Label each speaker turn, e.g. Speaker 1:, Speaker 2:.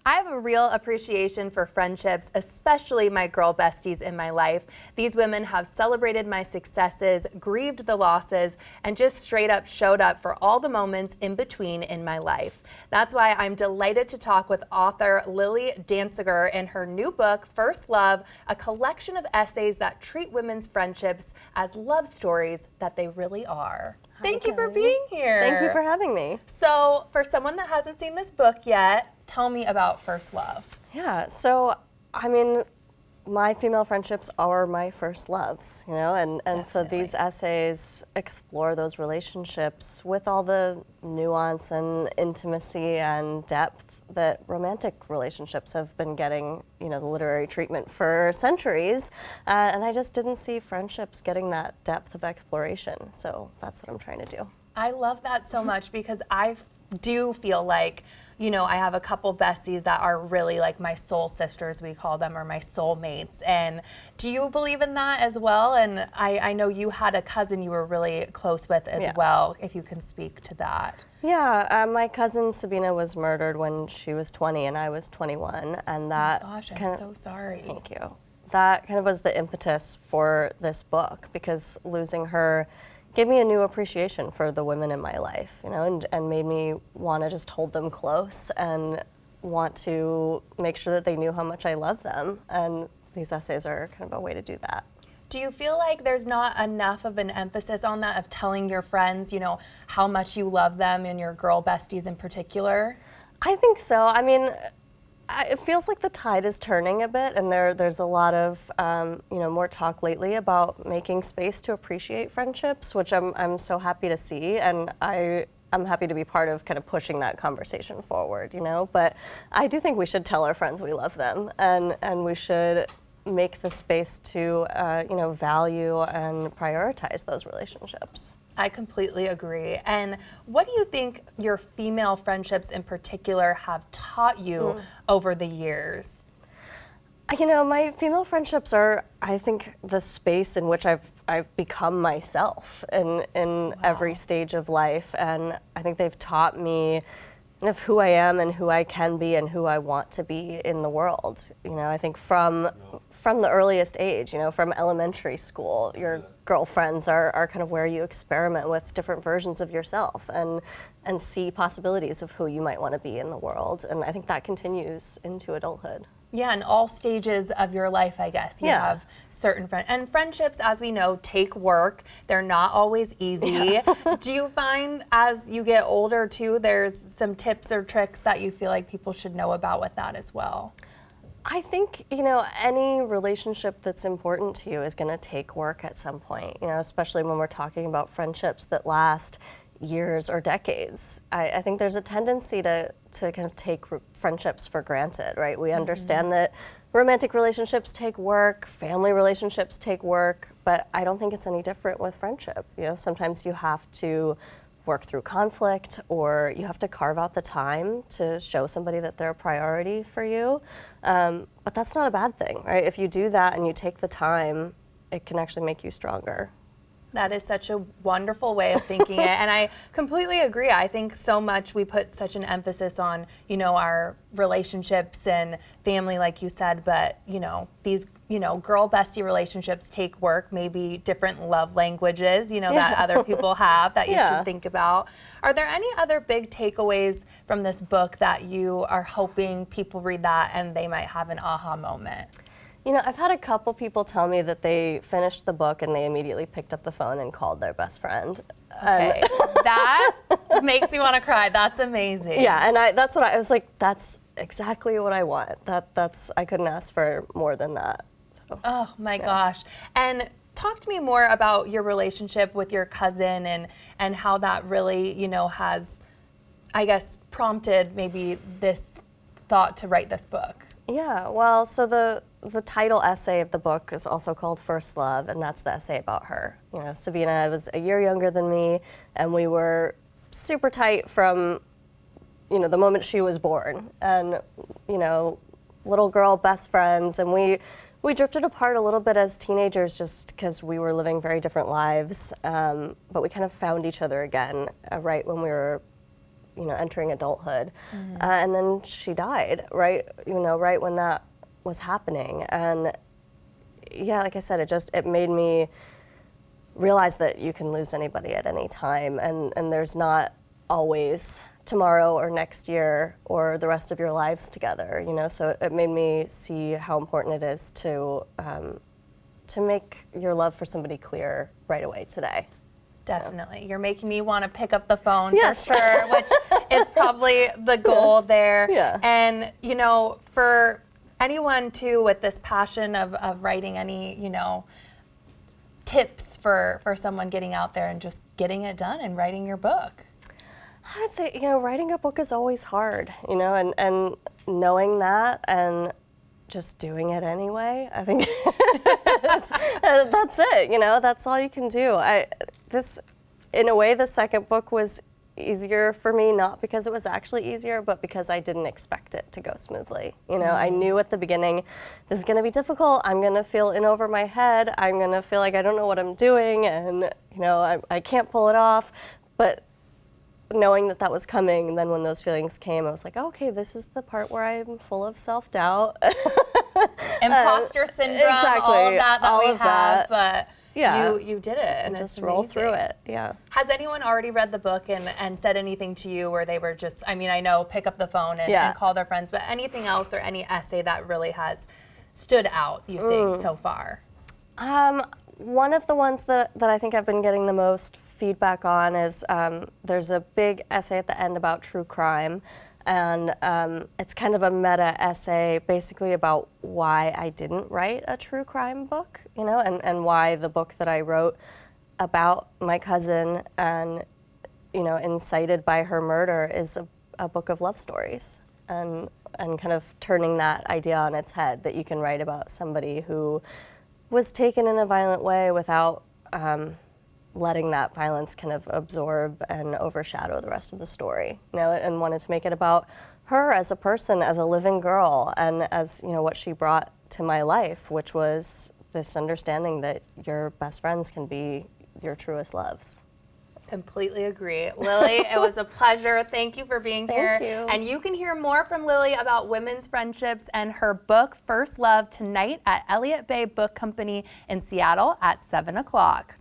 Speaker 1: I have a real appreciation for friendships, especially my girl besties in my life. These women have celebrated my successes, grieved the losses, and just straight up showed up for all the moments in between in my life. That's why I'm delighted to talk with author Lilly Dancyger in her new book, First Love, a collection of essays that treat women's friendships as love stories that they really are. Thank you for being here.
Speaker 2: Thank you for having me.
Speaker 1: So, for someone that hasn't seen this book yet, tell me about First Love.
Speaker 2: Yeah, so, I mean, my female friendships are my first loves, you know, and so these essays explore those relationships with all the nuance and intimacy and depth that romantic relationships have been getting, you know, the literary treatment for centuries, and I just didn't see friendships getting that depth of exploration, so that's what I'm trying to do.
Speaker 1: I love that so much because I do feel like, you know, I have a couple besties that are really like my soul sisters, we call them, or my soul mates. And do you believe in that as well? And I know you had a cousin you were really close with as well, if you can speak to that.
Speaker 2: Yeah, my cousin Sabina was murdered when she was 20 and I was 21. And that,
Speaker 1: oh my gosh, I'm so sorry.
Speaker 2: Thank you. That kind of was the impetus for this book, because losing her gave me a new appreciation for the women in my life, you know, and made me want to just hold them close and want to make sure that they knew how much I love them. And these essays are kind of a way to do that.
Speaker 1: Do you feel like there's not enough of an emphasis on that, of telling your friends, you know, how much you love them and your girl besties in particular?
Speaker 2: I think so. I mean, it feels like the tide is turning a bit, and there's a lot of you know, more talk lately about making space to appreciate friendships, which I'm so happy to see, and I'm happy to be part of kind of pushing that conversation forward, you know. But I do think we should tell our friends we love them, and we should make the space to you know, value and prioritize those relationships.
Speaker 1: I completely agree. And what do you think your female friendships in particular have taught you over the years?
Speaker 2: You know, my female friendships are, I think, the space in which I've become myself in every stage of life, and I think they've taught me of who I am and who I can be and who I want to be in the world. You know, I think from the earliest age, you know, from elementary school, your girlfriends are kind of where you experiment with different versions of yourself and see possibilities of who you might want to be in the world. And I think that continues into adulthood.
Speaker 1: Yeah, in all stages of your life, I guess. You have certain friends. And friendships, as we know, take work. They're not always easy. Do you find as you get older, too, there's some tips or tricks that you feel like people should know about with that as well?
Speaker 2: I think, you know, any relationship that's important to you is going to take work at some point, you know, especially when we're talking about friendships that last years or decades. I think there's a tendency to kind of take friendships for granted, right? We understand that romantic relationships take work, family relationships take work, but I don't think it's any different with friendship. You know, sometimes you have to work through conflict, or you have to carve out the time to show somebody that they're a priority for you. But that's not a bad thing, right? If you do that and you take the time, it can actually make you stronger.
Speaker 1: That is such a wonderful way of thinking it, and I completely agree. I think so much we put such an emphasis on, you know, our relationships and family, like you said, but, you know, these, you know, girl bestie relationships take work, maybe different love languages, you know, that other people have that you should think about. Are there any other big takeaways from this book that you are hoping people read that and they might have an aha moment?
Speaker 2: You know, I've had a couple people tell me that they finished the book and they immediately picked up the phone and called their best friend.
Speaker 1: Okay, that makes me want to cry. That's amazing.
Speaker 2: Yeah, and that's what I was like, that's exactly what I want. I couldn't ask for more than that. So,
Speaker 1: oh my gosh. And talk to me more about your relationship with your cousin and how that really, you know, has, I guess, prompted maybe this thought to write this book.
Speaker 2: Yeah, well, so the title essay of the book is also called First Love, and that's the essay about her. You know, Sabina was a year younger than me, and we were super tight from, you know, the moment she was born. And, you know, little girl best friends, and we drifted apart a little bit as teenagers just because we were living very different lives, but we kind of found each other again right when we were, entering adulthood. And then she died, right when that was happening. And yeah, like I said, it made me realize that you can lose anybody at any time, and there's not always tomorrow or next year or the rest of your lives together, so it made me see how important it is to make your love for somebody clear right away today.
Speaker 1: Definitely. You're making me want to pick up the phone
Speaker 2: Yes.
Speaker 1: for sure, which is probably the goal there.
Speaker 2: Yeah.
Speaker 1: And, for anyone too with this passion of writing, any, tips for someone getting out there and just getting it done and writing your book?
Speaker 2: I'd say, writing a book is always hard, and knowing that and just doing it anyway, I think that's it, that's all you can do. In a way, the second book was easier for me, not because it was actually easier, but because I didn't expect it to go smoothly. I knew at the beginning, this is gonna be difficult, I'm gonna feel in over my head, I'm gonna feel like I don't know what I'm doing, and I can't pull it off, but knowing that was coming, and then when those feelings came, I was like, okay, this is the part where I'm full of self-doubt.
Speaker 1: Imposter syndrome,
Speaker 2: exactly,
Speaker 1: all of that
Speaker 2: all
Speaker 1: we
Speaker 2: of
Speaker 1: have,
Speaker 2: that.
Speaker 1: but
Speaker 2: Yeah.
Speaker 1: you did it. And
Speaker 2: just
Speaker 1: it's
Speaker 2: roll
Speaker 1: amazing.
Speaker 2: through it, yeah.
Speaker 1: Has anyone already read the book and said anything to you where they were just, I know pick up the phone and call their friends, but anything else or any essay that really has stood out, you think, so far?
Speaker 2: One of the ones that I think I've been getting the most feedback on is there's a big essay at the end about true crime, and it's kind of a meta essay basically about why I didn't write a true crime book, and why the book that I wrote about my cousin and, incited by her murder is a book of love stories, and kind of turning that idea on its head, that you can write about somebody who was taken in a violent way without letting that violence kind of absorb and overshadow the rest of the story, and wanted to make it about her as a person, as a living girl, and as, what she brought to my life, which was this understanding that your best friends can be your truest loves.
Speaker 1: Completely agree. Lily, it was a pleasure. Thank you for being here.
Speaker 2: Thank you.
Speaker 1: And you can hear more from Lily about women's friendships and her book, First Love, tonight at Elliott Bay Book Company in Seattle at 7 o'clock.